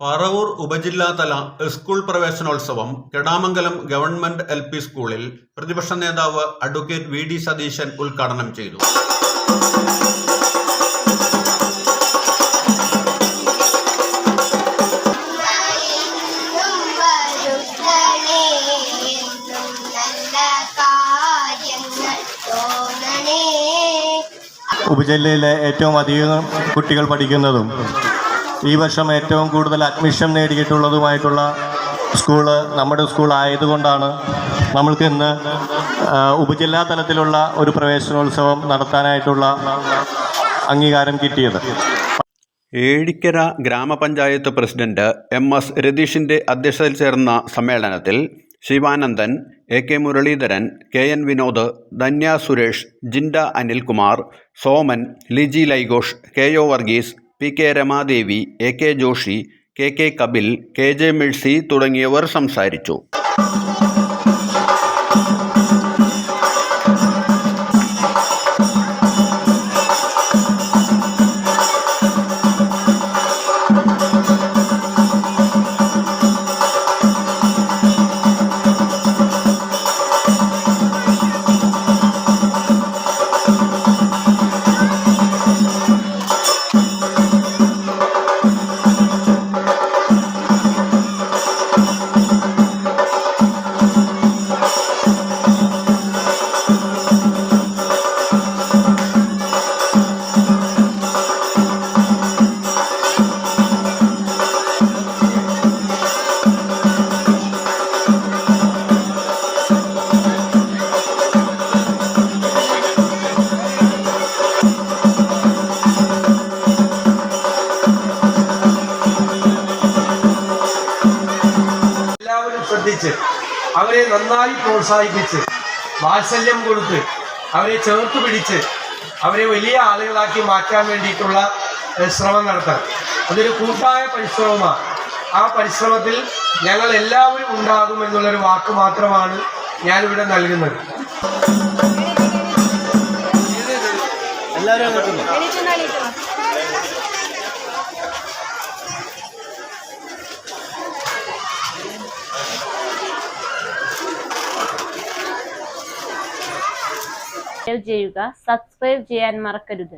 Paravur ഉപജില്ലാതല school പ്രവേശനോത്സവം Kedamangalam government LP സ്കൂളിൽ പ്രതിപക്ഷ നേതാവ് അഡ്വക്കേറ്റ് VD സതീശൻ ഉദ്ഘാടനം ചെയ്തു. ഉപജില്ലയിലെ ഏറ്റവും അധികം കുട്ടികൾ പഠിക്കുന്നതും ഈ വർഷം ഏറ്റവും കൂടുതൽ അഡ്മിഷൻ നേടിയിട്ടുള്ളതുമായിട്ടുള്ള സ്കൂള് നമ്മുടെ സ്കൂൾ ആയതുകൊണ്ടാണ് നമ്മൾക്ക് ഇന്ന് ഉപജില്ലാ തലത്തിലുള്ള ഒരു പ്രവേശനോത്സവം നടത്താനായിട്ടുള്ള അംഗീകാരം കിട്ടിയത്. ഏഴിക്കര ഗ്രാമപഞ്ചായത്ത് പ്രസിഡന്റ് MS രതീഷിന്റെ അധ്യക്ഷതയിൽ ചേർന്ന സമ്മേളനത്തിൽ Sivanandan, AK Muraleedharan, KN Vinod, Dhanya Suresh, ജിൻഡ Anilkumar, Soman, Liji ലൈഘോഷ്, KO Varghese, PK Ramadevi, AK Joshi, KK Kapil, KJ മിഴ്സി തുടങ്ങിയവർ സംസാരിച്ചു. ശ്രദ്ധിച്ച് അവരെ നന്നായി പ്രോത്സാഹിപ്പിച്ച് വാത്സല്യം കൊടുത്ത് അവരെ ചേർത്ത് പിടിച്ച് അവരെ വലിയ ആളുകളാക്കി മാറ്റാൻ വേണ്ടിയിട്ടുള്ള ശ്രമം നടത്താം. അതൊരു കൂട്ടായ പരിശ്രമമാണ്. ആ പരിശ്രമത്തിൽ ഞങ്ങൾ എല്ലാവരും ഉണ്ടാകുമെന്നുള്ളൊരു വാക്ക് മാത്രമാണ് ഞാനിവിടെ നൽകുന്നത്. ചെയ്യുക, സബ്സ്ക്രൈബ് ചെയ്യാൻ മറക്കരുത്.